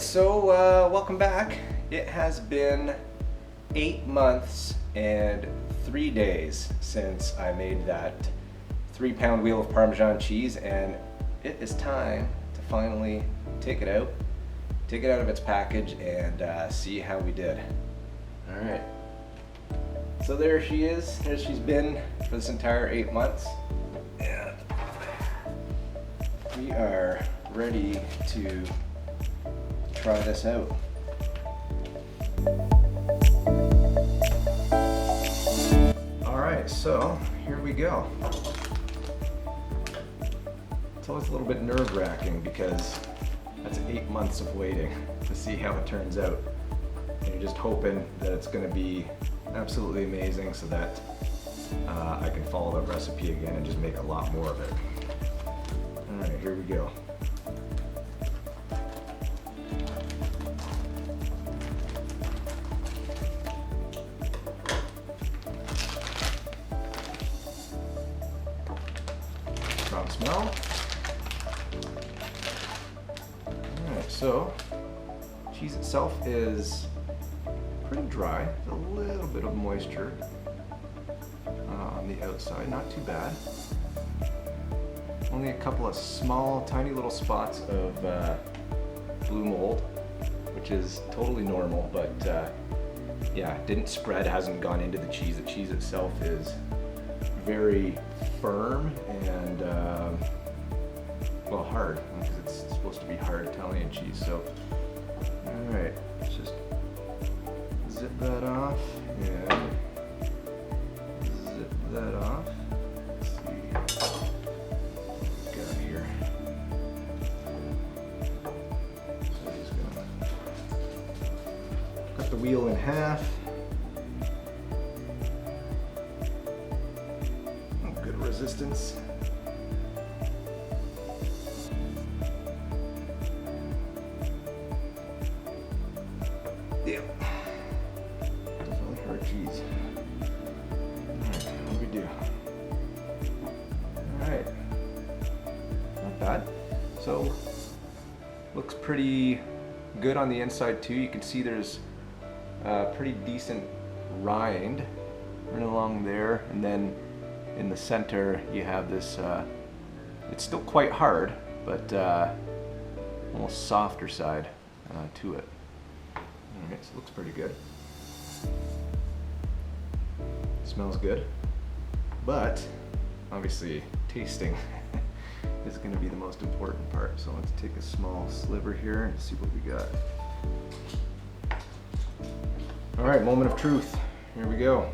Alright, so welcome back. It has been 8 months and 3 days since I made that 3-pound wheel of Parmesan cheese, and it is time to finally take it out of its package and see how we did. Alright, so there she is. There she's been for this entire 8 months. And we are ready to try this out. Alright, so here we go. It's always a little bit nerve-wracking because that's 8 months of waiting to see how it turns out. And you're just hoping that it's going to be absolutely amazing so that I can follow the recipe again and just make a lot more of it. Alright, here we go. Strong smell. Alright, so cheese itself is pretty dry. There's a little bit of moisture on the outside, not too bad. Only a couple of small, tiny little spots of blue mold, which is totally normal, but yeah, didn't spread, hasn't gone into the cheese. The cheese itself is very firm and well, hard, because it's supposed to be hard Italian cheese. So, all right, let's just zip that off and zip that off. Let's see what we got here. So he's gonna cut the wheel in half. Good resistance. Yeah. Definitely hard cheese. Alright, what do we do? Alright. Not bad. So, looks pretty good on the inside too. You can see there's a pretty decent rind right along there, and then in the center you have this, it's still quite hard, but almost softer side to it. Alright, so it looks pretty good. Smells good. But, obviously, tasting is going to be the most important part. So let's take a small sliver here and see what we got. Alright, moment of truth. Here we go.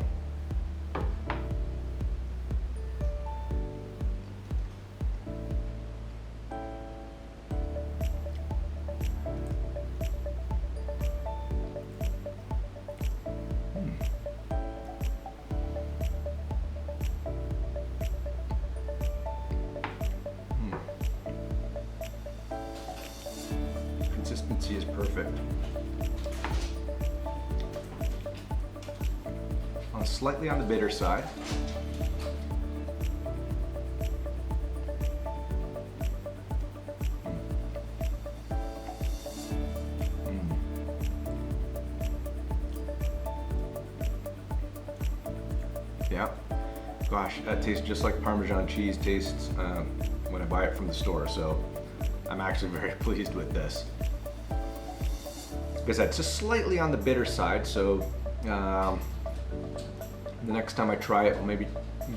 Consistency is perfect. Slightly on the bitter side. Yeah, gosh, that tastes just like Parmesan cheese tastes when I buy it from the store, so I'm actually very pleased with this. Because that's just slightly on the bitter side, so the next time I try it, I'll maybe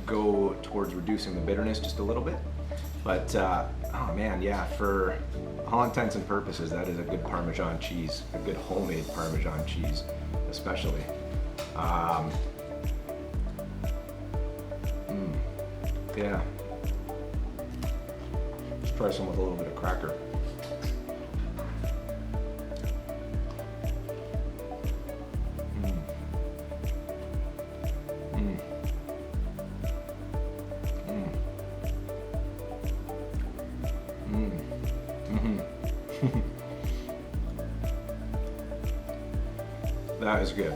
go towards reducing the bitterness just a little bit. But, oh man, yeah, for all intents and purposes, that is a good Parmesan cheese, a good homemade Parmesan cheese, especially. Yeah. Let's try some with a little bit of cracker. That is good.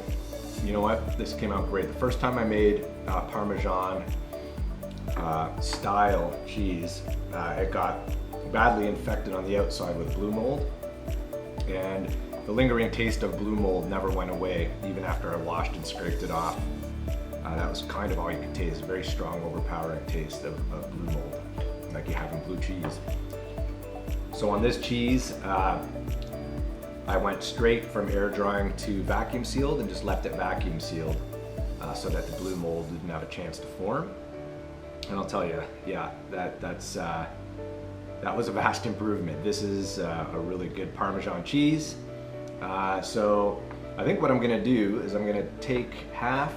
You know what? This came out great. The first time I made Parmesan-style cheese, it got badly infected on the outside with blue mold. And the lingering taste of blue mold never went away, even after I washed and scraped it off. That was kind of all you could taste, a very strong, overpowering taste of blue mold, like you have in blue cheese. So on this cheese, I went straight from air drying to vacuum sealed and just left it vacuum sealed so that the blue mold didn't have a chance to form. And I'll tell you, yeah, that was a vast improvement. This is a really good Parmesan cheese. So I think what I'm gonna do is I'm gonna take half,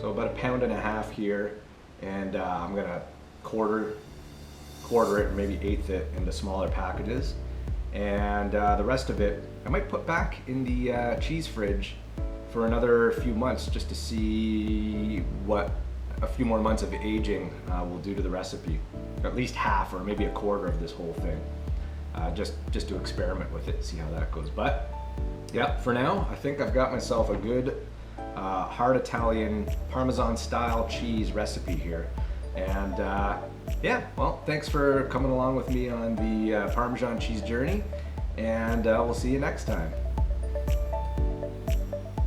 so about 1.5 pounds here, and I'm gonna quarter it, or maybe eighth it into smaller packages. And the rest of it, I might put back in the cheese fridge for another few months just to see what a few more months of aging will do to the recipe. At least half or maybe a quarter of this whole thing. Just to experiment with it, see how that goes. But yeah, for now, I think I've got myself a good hard Italian Parmesan-style cheese recipe here. And yeah, well, thanks for coming along with me on the Parmesan cheese journey, and we'll see you next time.